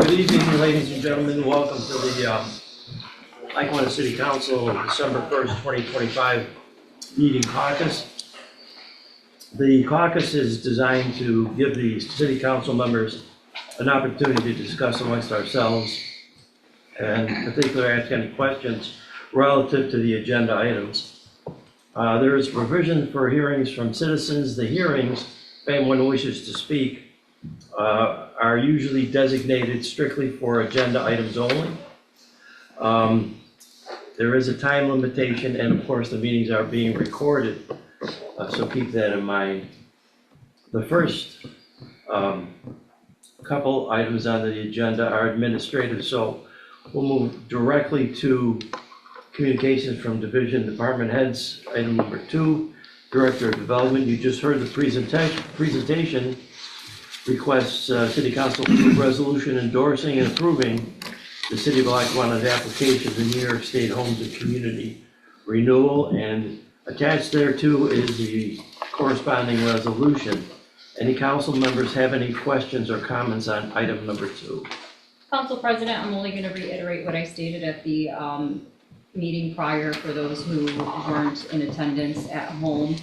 Good evening, ladies and gentlemen. Welcome to the Lackawanna City Council December 1st, 2025 meeting caucus. The caucus is designed to give the city council members an opportunity to discuss amongst ourselves and in particular ask any questions relative to the agenda items. There is provision for hearings from citizens. The hearings, if anyone wishes to speak, are usually designated strictly for agenda items only. There is a time limitation, and of course the meetings are being recorded, so keep that in mind. The first couple items on the agenda are administrative, so we'll move directly to communications from division department heads. Item number 2, Director of Development. You just heard the presentation requests City Council approve resolution endorsing and approving the City of Lackawanna's application to New York State Homes and Community Renewal, and attached thereto is the corresponding resolution. Any council members have any questions or comments on item number 2? Council President, I'm only going to reiterate what I stated at the meeting prior for those who weren't in attendance at home.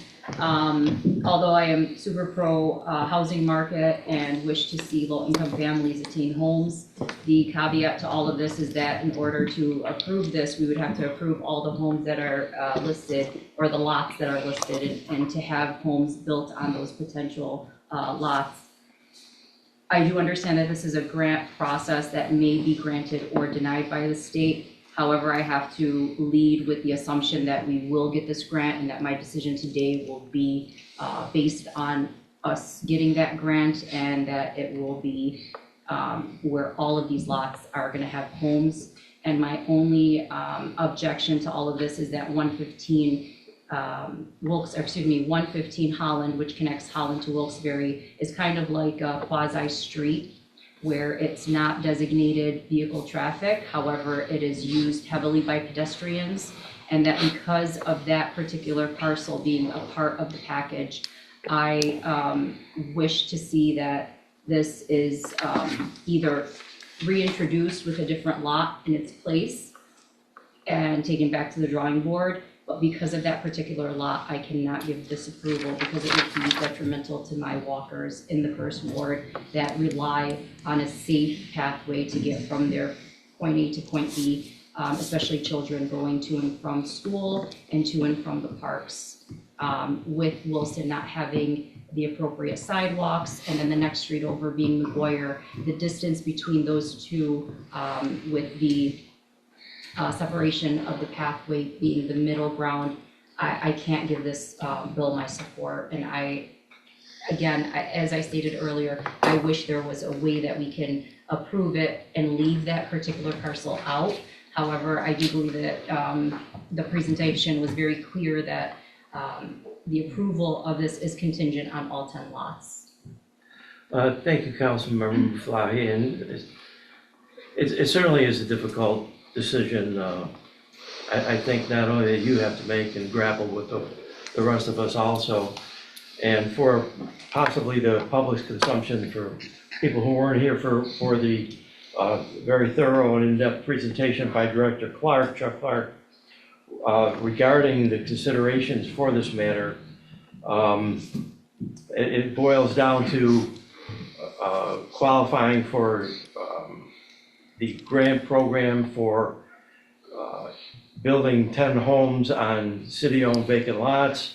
Although I am super pro housing market and wish to see low-income families attain homes, the caveat to all of this is that in order to approve this, we would have to approve all the homes that are listed, or the lots that are listed, and to have homes built on those potential lots. I do understand that this is a grant process that may be granted or denied by the state. However, I have to lead with the assumption that we will get this grant and that my decision today will be based on us getting that grant, and that it will be where all of these lots are going to have homes. And my only objection to all of this is that 115 Holland, which connects Holland to Wilkes-Barre, is kind of like a quasi street where it's not designated vehicle traffic. However, it is used heavily by pedestrians, and that because of that particular parcel being a part of the package, I wish to see that this is either reintroduced with a different lot in its place and taken back to the drawing board. But because of that particular lot, I cannot give this approval because it would be detrimental to my walkers in the first ward that rely on a safe pathway to get from their point A to point B, especially children going to and from school and to and from the parks. With Wilson not having the appropriate sidewalks, and then the next street over being McGuire, the distance between those two with the separation of the pathway being the middle ground, I can't give this bill my support. And as I stated earlier, I wish there was a way that we can approve it and leave that particular parcel out. However, I do believe that the presentation was very clear that the approval of this is contingent on all 10 lots. Thank you, Councilmember Flahy. And it certainly is a difficult decision. I think not only that you have to make and grapple with the rest of us also, and for possibly the public's consumption, for people who weren't here for the very thorough and in-depth presentation by Director Chuck Clark, regarding the considerations for this matter. It boils down to qualifying for the grant program for building 10 homes on city-owned vacant lots,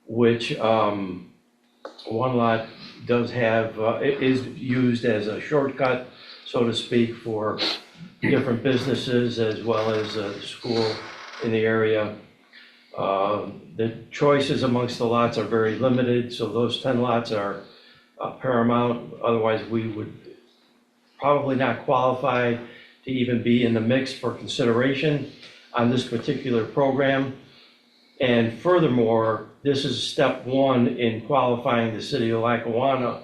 which one lot does have, it is used as a shortcut, so to speak, for different businesses as well as the school in the area. The choices amongst the lots are very limited, so those 10 lots are paramount. Otherwise, we would probably not qualify to even be in the mix for consideration on this particular program. And furthermore, this is step 1 in qualifying the City of Lackawanna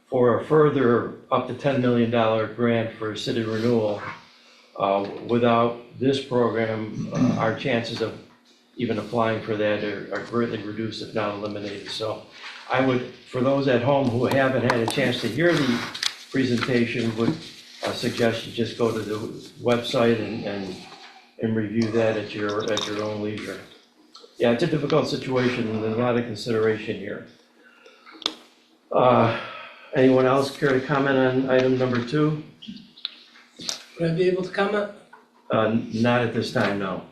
for a further up to $10 million grant for city renewal. Without this program, our chances of even applying for that are greatly reduced, if not eliminated. So I would, for those at home who haven't had a chance to hear the presentation, would I suggest you just go to the website and review that at your own leisure. Yeah, it's a difficult situation, and there's a lot of consideration here. Anyone else care to comment on item number 2? Would I be able to comment? Not at this time, no.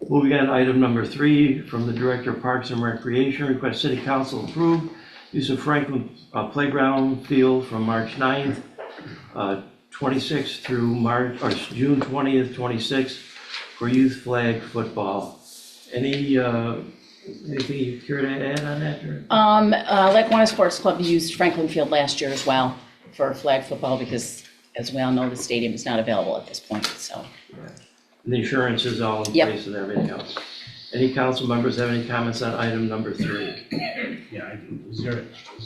Moving on to item number 3, from the Director of Parks and Recreation, request City Council approve use of Franklin Playground Field from March 9th, 26th through June 20th, 26th for youth flag football. Anything you care to add on that, Jared? Lackawanna Sports Club used Franklin Field last year as well for flag football because, as we all know, the stadium is not available at this point, so. And the insurance is all in Yep. place and everything else. Any council members have any comments on item number 3? Yeah, I do. Is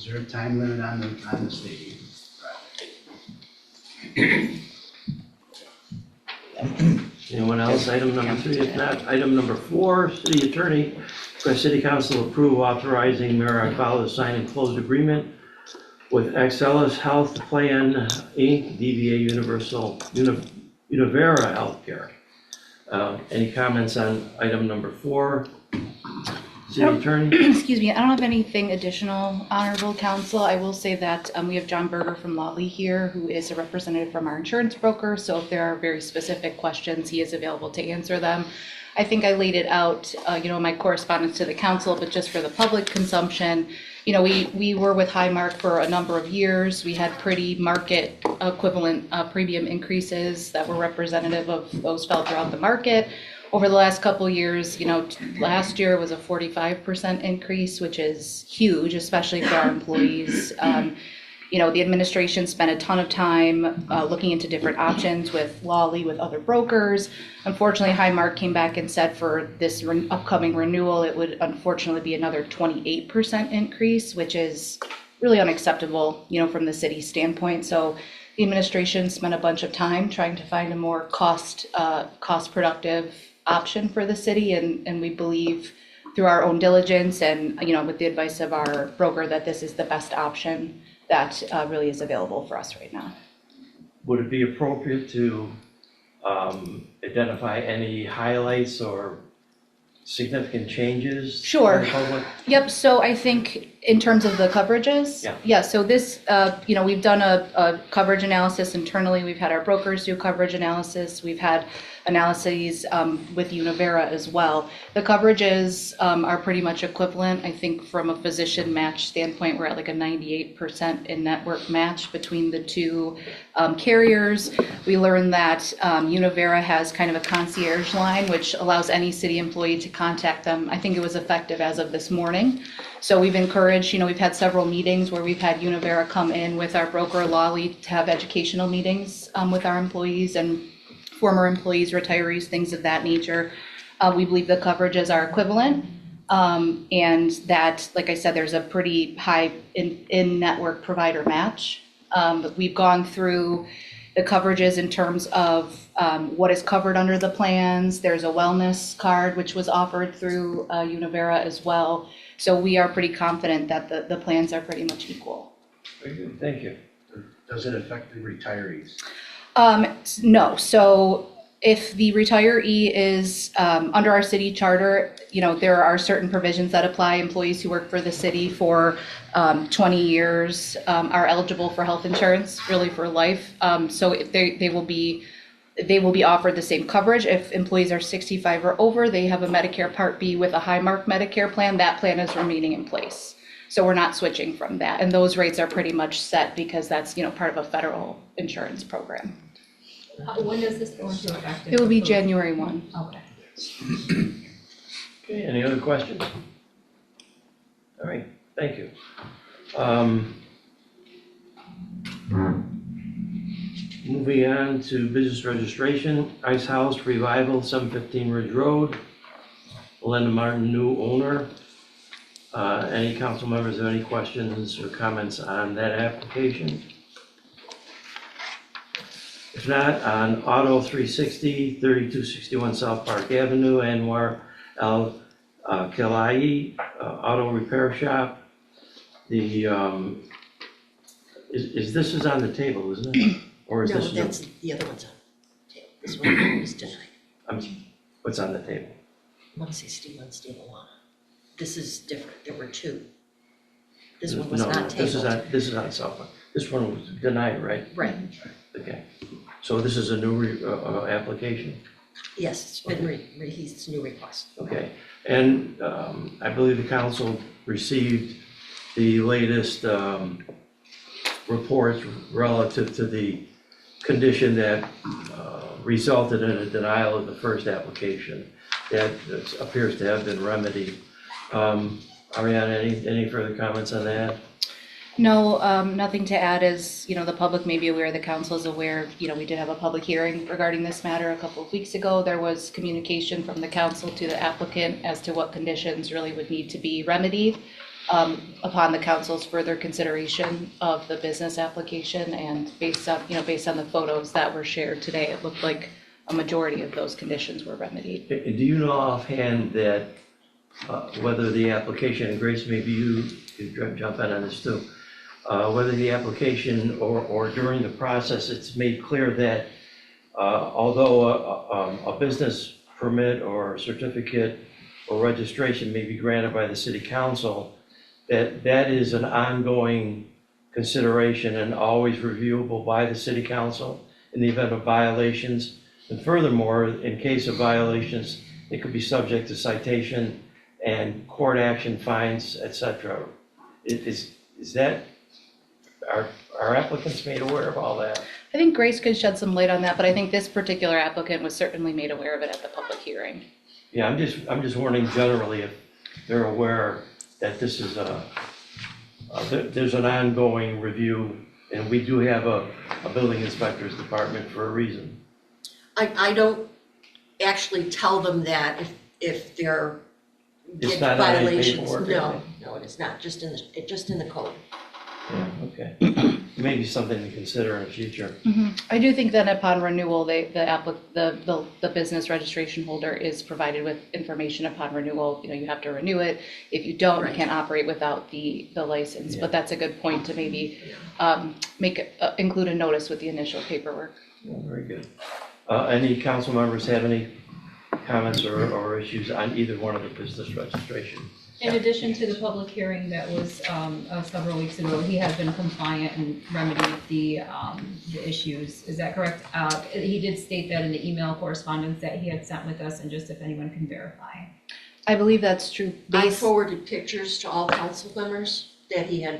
there a time limit on the stadium? Anyone else? Item number 3, if not, item number 4, city attorney, request city council approve authorizing Mayor Iafallo to sign and closed agreement with Excelis Health Plan, Inc., DBA Univera Healthcare. Any comments on item number 4? City attorney? Excuse me, I don't have anything additional, Honorable Council. I will say that we have John Berger from Lawley here, who is a representative from our insurance broker. So if there are very specific questions, he is available to answer them. I think I laid it out, in my correspondence to the council, but just for the public consumption, we were with Highmark for a number of years. We had pretty market equivalent premium increases that were representative of those felt throughout the market. Over the last couple of years, last year was a 45% increase, which is huge, especially for our employees. The administration spent a ton of time looking into different options with Lawley, with other brokers. Unfortunately, Highmark came back and said for this upcoming renewal, it would unfortunately be another 28% increase, which is really unacceptable, from the city standpoint. So the administration spent a bunch of time trying to find a more cost productive option for the city, and we believe through our own diligence and with the advice of our broker that this is the best option that really is available for us right now. Would it be appropriate to identify any highlights or significant changes? Sure. For the public? Yep, so I think in terms of the coverages, so this, we've done a coverage analysis internally. We've had our brokers do coverage analysis. We've had analyses with Univera as well. The coverages are pretty much equivalent. I think from a physician match standpoint, we're at like a 98% in network match between the two carriers. We learned that Univera has kind of a concierge line, which allows any city employee to contact them. I think it was effective as of this morning. So we've encouraged, we've had several meetings where we've had Univera come in with our broker Lawley to have educational meetings with our employees and former employees, retirees, things of that nature. We believe the coverages are equivalent, and that, like I said, there's a pretty high in-network provider match. But we've gone through the coverages in terms of what is covered under the plans. There's a wellness card, which was offered through Univera as well. So we are pretty confident that the plans are pretty much equal. Very good, thank you. Does it affect the retirees? No. So if the retiree is under our city charter, there are certain provisions that apply. Employees who work for the city for 20 years are eligible for health insurance, really for life. So they will be offered the same coverage. If employees are 65 or over, they have a Medicare Part B with a Highmark Medicare plan. That plan is remaining in place. So we're not switching from that. And those rates are pretty much set because that's, part of a federal insurance program. When does this go into effect? It will be January 1. Okay. Okay, any other questions? All right, thank you. Moving on to business registration, Ice House Revival, 715 Ridge Road. Linda Martin, new owner. Any council members have any questions or comments on that application? If not, on Auto 360, 3261 South Park Avenue, Anwar Al Kilai Auto Repair Shop. The, this is on the table, isn't it? Or is No, this? that's, the other one's on the table. This one is denied. What's on the table? One says Steve on Lackawanna. This is different. There were two. This one was No, not This is tabled. this is on Southland. This one was denied, right? Right, Okay. So this is a new application? yes, it's been it's a new request. Okay. And I believe the council received the latest reports relative to the condition that resulted in a denial of the first application. That appears to have been remedied. Ariana, any further comments on that? No, nothing to add. As you know, the public may be aware, the council is aware, we did have a public hearing regarding this matter a couple of weeks ago. There was communication from the council to the applicant as to what conditions really would need to be remedied upon the council's further consideration of the business application. And based on the photos that were shared today, it looked like a majority of those conditions were remedied. Do you know offhand that whether the application, and Grace, maybe you could jump in on this too, whether the application or during the process, it's made clear that although a business permit or certificate or registration may be granted by the city council, that is an ongoing consideration and always reviewable by the city council in the event of violations. And furthermore, in case of violations, it could be subject to citation and court action, fines, etc. Is that, are applicants made aware of all that? I think Grace could shed some light on that, but I think this particular applicant was certainly made aware of it at the public hearing. Yeah, I'm just wondering generally if they're aware that this is there's an ongoing review, and we do have a building inspector's department for a reason. I don't actually tell them that if they're It's get not on any violations. paperwork, No, it is not, just in the code. Yeah, okay. Maybe something to consider in the future. I do think that upon renewal, the business registration holder is provided with information upon renewal. You have to renew it. If you don't, you can't operate without the license. Yeah. But that's a good point to maybe include a notice with the initial paperwork. Yeah, very good. Any council members have any comments or issues on either one of the business registration? In addition to the public hearing that was several weeks ago, he has been compliant and remedied the issues. Is that correct? He did state that in the email correspondence that he had sent with us, and just if anyone can verify. I believe that's true. I forwarded pictures to all council members that he had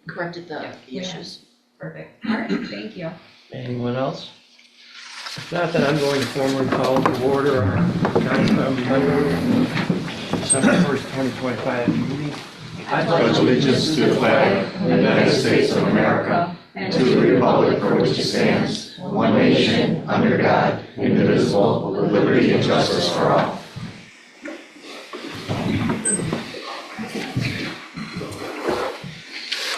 corrected the Yeah. issues. Perfect. All right, thank you. Anyone else? If not, then I'm going to formally call to order our council member December 1st, 2025 meeting. I pledge allegiance to the flag of the United States of America and to the republic for which it stands, one nation, under God, indivisible, with liberty and justice for all.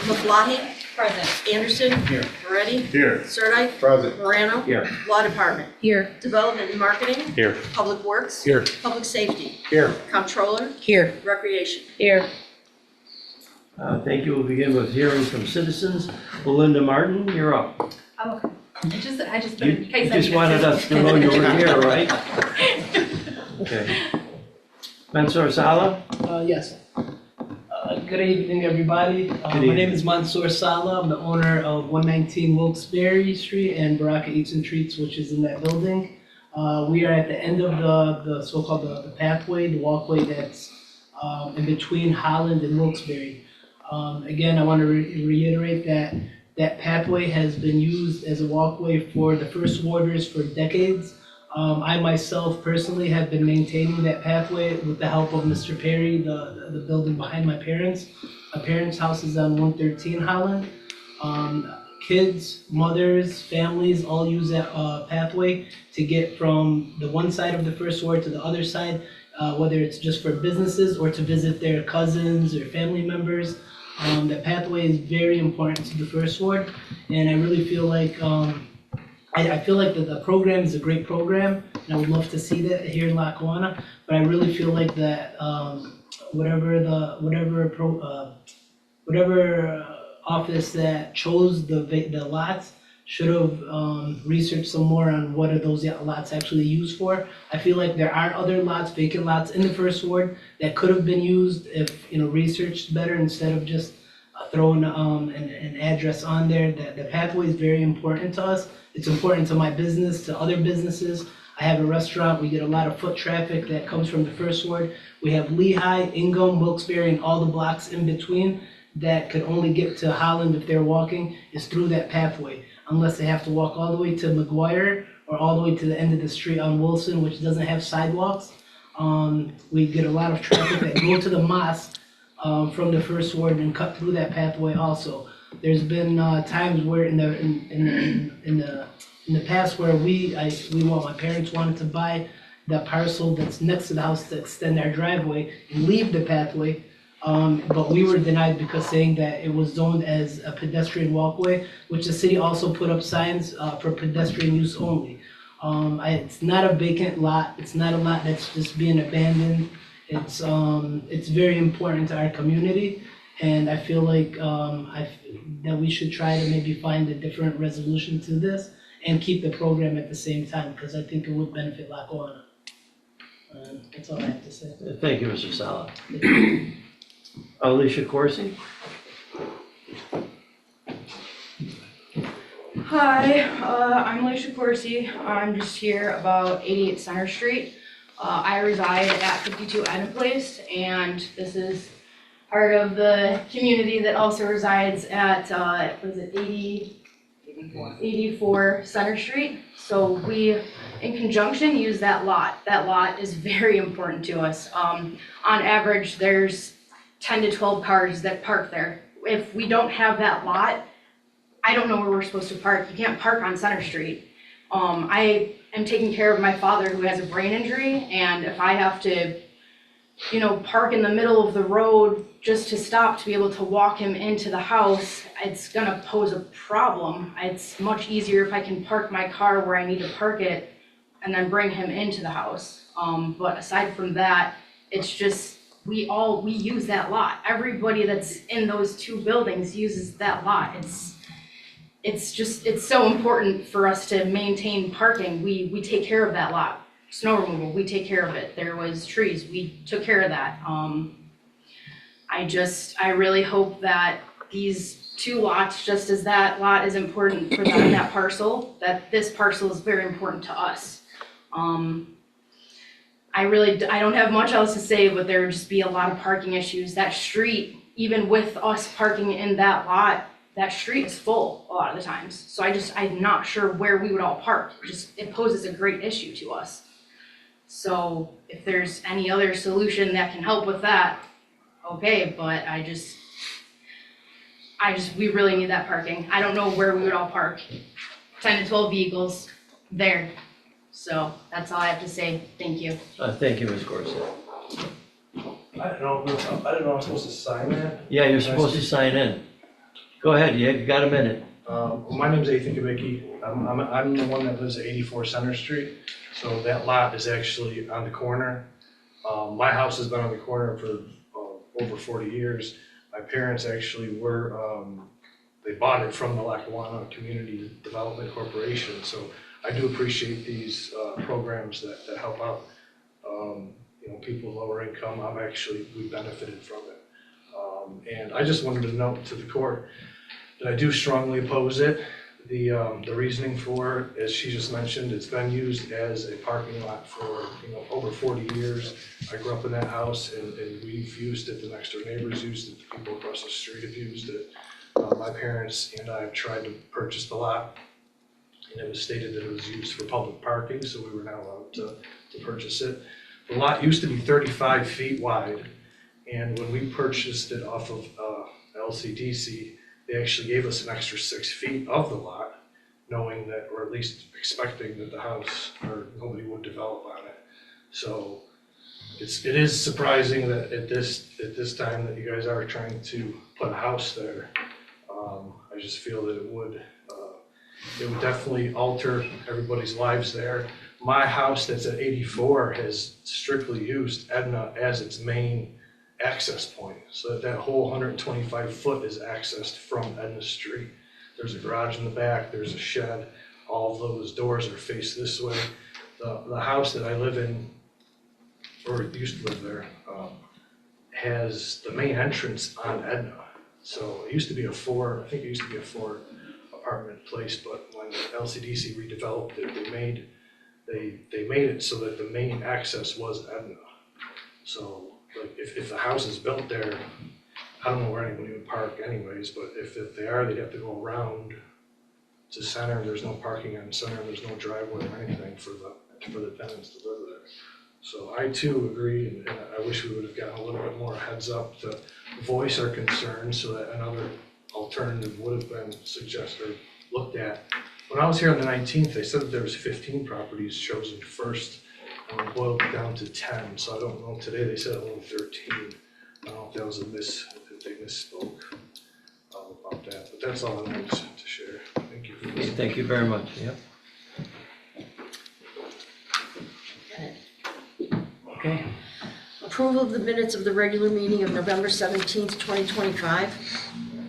Maflahe? Present. Anderson? Here. Moretti? Here. Sirdike? Present. Morano? Here. Law Department? Here. Development and Marketing? Here. Public Works? Here. Public Safety? Here. Comptroller? Here. Recreation? Here. Thank you. We'll begin with hearings from citizens. Belinda Martin, you're up. Oh, okay. I just, You in case I just missed wanted it. us to know you were here, right? Okay. Mansour Sala? Yes. Good evening, everybody. Good My evening. name is Mansour Sala. I'm the owner of 119 Wilkes-Barre Street and Baraka Eats and Treats, which is in that building. We are at the end of the so-called the pathway, the walkway that's in between Holland and Wilkes-Barre. Again, I want to reiterate that that pathway has been used as a walkway for the first warders for decades. I myself personally have been maintaining that pathway with the help of Mr. Perry, the building behind my parents. My parents' house is on 113 Holland. Kids, mothers, families all use that pathway to get from the one side of the first ward to the other side, whether it's just for businesses or to visit their cousins or family members. That pathway is very important to the first ward, and I really feel like I feel like the program is a great program, and I would love to see that here in Lackawanna. But I really feel like that, whatever office that chose the lots should have researched some more on what are those lots actually used for. I feel like there are other lots, vacant lots in the first ward that could have been used if, researched better instead of just throwing an address on there. The pathway is very important to us. It's important to my business, to other businesses. I have a restaurant. We get a lot of foot traffic that comes from the first ward. We have Lehigh, Ingham, Wilkes-Barre, and all the blocks in between that could only get to Holland if they're walking is through that pathway, unless they have to walk all the way to McGuire or all the way to the end of the street on Wilson, which doesn't have sidewalks. We get a lot of traffic that go to the mosque from the first ward and cut through that pathway also. There's been times where in the past where my parents wanted to buy the parcel that's next to the house to extend our driveway and leave the pathway. But we were denied because saying that it was zoned as a pedestrian walkway, which the city also put up signs for pedestrian use only. It's not a vacant lot. It's not a lot that's just being abandoned. It's very important to our community, and I feel like that we should try to maybe find a different resolution to this and keep the program at the same time, because I think it would benefit Lackawanna. That's all I have to say. Thank you, Mr. Sala. Alicia Corsi? Hi, I'm Alicia Corsi. I'm just here about 88 Center Street. I reside at 52 Edna Place, and this is part of the community that also resides at, 84 Center Street. So we, in conjunction, use that lot. That lot is very important to us. On average, there's 10 to 12 cars that park there. If we don't have that lot, I don't know where we're supposed to park. You can't park on Center Street. I am taking care of my father who has a brain injury, and if I have to, park in the middle of the road just to stop to be able to walk him into the house, it's gonna pose a problem. It's much easier if I can park my car where I need to park it and then bring him into the house. But aside from that, it's just, we use that lot. Everybody that's in those two buildings uses that lot. It's so important for us to maintain parking. We take care of that lot. Snow removal, we take care of it. There was trees, we took care of that. I really hope that these two lots, just as that lot is important for them, that parcel, that this parcel is very important to us. I don't have much else to say, but there would just be a lot of parking issues. That street, even with us parking in that lot, that street is full a lot of the times. So I'm not sure where we would all park. It poses a great issue to us. So if there's any other solution that can help with that, okay, but we really need that parking. I don't know where we would all park. 10 to 12 vehicles there. So that's all I have to say. Thank you. Thank you, Ms. Corsi. I don't know if I'm supposed to sign that. Yeah, you're supposed to sign in. Go ahead, you got a minute. My name's Ethan Kubicki. I'm the one that lives at 84 Center Street. So that lot is actually on the corner. My house has been on the corner for over 40 years. My parents actually they bought it from the Lackawanna Community Development Corporation. So I do appreciate these programs that help out people with lower income. We benefited from it. And I just wanted to note to the court that I do strongly oppose it. The reasoning for it, as she just mentioned, it's been used as a parking lot for over 40 years. I grew up in that house, and we've used it. The next door neighbors used it. The people across the street have used it. My parents and I have tried to purchase the lot, and it was stated that it was used for public parking, so we were not allowed to purchase it. The lot used to be 35 feet wide, and when we purchased it off of LCDC, they actually gave us an extra 6 feet of the lot, knowing that, or at least expecting that the house or nobody would develop on it. So it is surprising that at this time that you guys are trying to put a house there. I just feel that it would definitely alter everybody's lives there. my house that's at 84 has strictly used Edna as its main access point. So that whole 125 foot is accessed from Edna Street. There's a garage in the back, there's a shed, all of those doors are faced this way. The house that I live in, or used to live there, has the main entrance on Edna. So it used to be I think it used to be a 4 apartment place, but when LCDC redeveloped it, they made it so that the main access was Edna. So like if the house is built there, I don't know where anybody would park anyways, but if they are, they'd have to go around to Center. There's no parking on Center, there's no driveway or anything for the tenants to live there. So I too agree, and I wish we would have gotten a little bit more heads up to voice our concerns so that another alternative would have been suggested or looked at. When I was here on the 19th, they said that there was 15 properties chosen first, and we boiled it down to 10. So I don't know, today they said only 13. I don't know if that was if they misspoke about that, but that's all I wanted to share. Thank you for Okay, listening. thank you very much, yep. Okay, Approval of the minutes of the regular meeting of November 17th, 2025.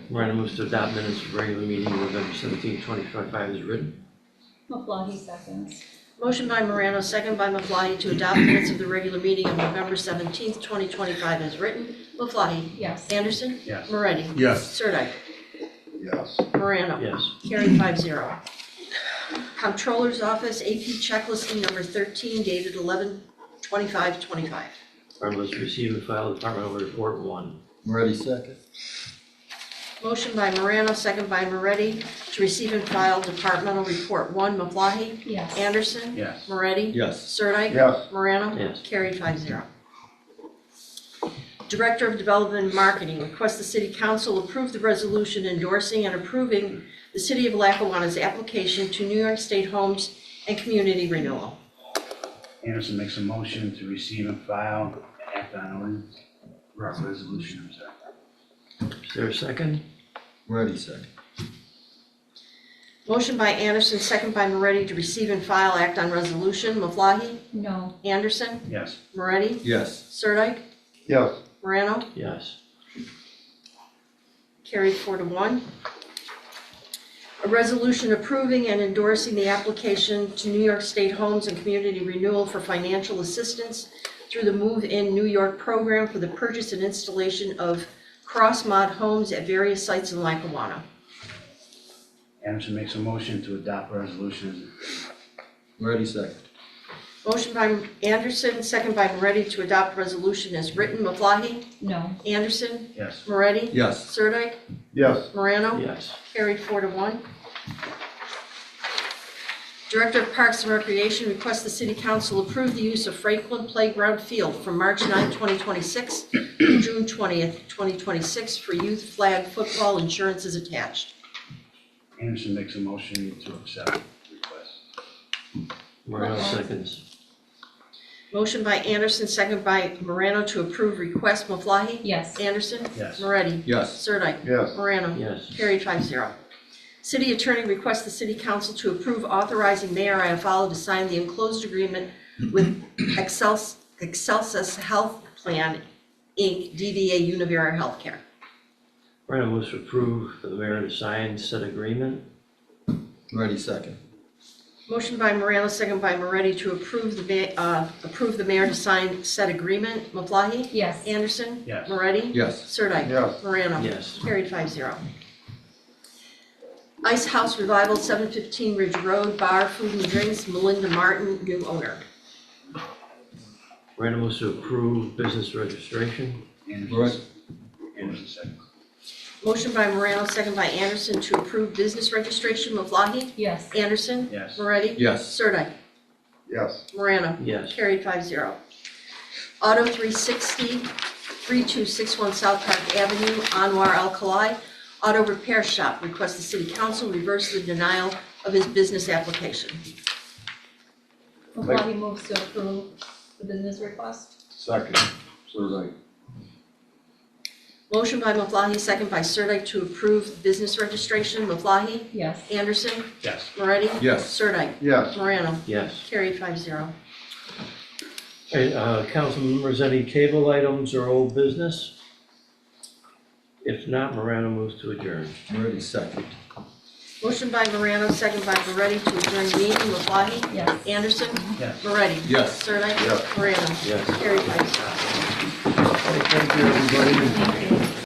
Morano moves to adopt minutes of regular meeting November 17, 2025 is written. Maflahe seconds. Motion by Morano, second by Maflahe to adopt minutes of the regular meeting of November 17th, 2025 as written. Maflahe? Yes. Anderson? Yes. Moretti? Yes. Sirdike? Yes. Morano? Yes. Carried 5-0. Comptroller's Office AP checklisting number 13 dated 11/25/25. Morano moves to receive and file Departmental Report 1. Moretti second. Motion by Morano, second by Moretti to receive and file Departmental Report 1. Maflahe? Yes. Anderson? Yes. Moretti? Yes. Sirdike? Yes. Morano? Yes. Carried 5-0. Director of Development and Marketing requests the City Council approve the resolution endorsing and approving the City of Lackawanna's application to New York State Homes and Community Renewal. Anderson makes a motion to receive and file and act on ordinance, resolution, I'm sorry. Is there a second? Moretti second. Motion by Anderson, second by Moretti to receive and file act on resolution. Maflahe? No. Anderson? Yes. Moretti? Yes. Sirdike? Yes. Morano? Yes. Carried 4-1. A resolution approving and endorsing the application to New York State Homes and Community Renewal for financial assistance through the Move In New York program for the purchase and installation of cross-mod homes at various sites in Lackawanna. Anderson makes a motion to adopt resolution. Moretti second. Motion by Anderson, second by Moretti to adopt resolution as written. Maflahe? No. Anderson? Yes. Moretti? Yes. Sirdike? Yes. Morano? Yes. Carried 4-1. Director of Parks and Recreation requests the City Council approve the use of Franklin Playground Field from March 9, 2026 through June 20th, 2026 for youth flag football. Insurance is attached. Anderson makes a motion to accept the request. Morano seconds. Motion by Anderson, second by Morano to approve request. Maflahe? Yes. Anderson? Yes. Moretti? Yes. Sirdike? Yes. Morano? Yes. Carried 5-0. City Attorney requests the City Council to approve authorizing Mayor Iafallo to sign the enclosed agreement with Excelsis Health Plan, Inc., DBA Univera Healthcare. Morano moves to approve for the mayor to sign said agreement. Moretti second. Motion by Morano, second by Moretti to approve the mayor to sign said agreement. Maflahe? Yes. Anderson? Yes. Moretti? Yes. Sirdike? Yes. Morano? Yes. Carried 5-0. Ice House Revival, 715 Ridge Road, bar, food and drinks, Melinda Martin, new owner. Morano moves to approve business registration. Anderson second. Motion by Morano, second by Anderson to approve business registration. Maflahe? Yes. Anderson? Yes. Moretti? Yes. Sirdike? Yes. Morano? Yes. Carried 5-0. Auto 360, 3261 South Park Avenue, Anwar Al Khalai, Auto Repair Shop. Request the City Council reverse the denial of his business application. Maflahe moves to approve the business request. Second. Sirdike. Motion by Maflahe, second by Sirdike to approve business registration. Maflahe? Yes. Anderson? Yes. Moretti? Yes. Sirdike? Yes. Morano? Yes. Carried 5-0. And, council members, any table items or old business? If not, Morano moves to adjourn. Moretti second. Motion by Morano, second by Moretti to adjourn the meeting. Maflahe? Yes. Anderson? Yes. Moretti? Yes. Sirdike? Yes. Morano? Yes. Carried 5-0. Thank you, everybody.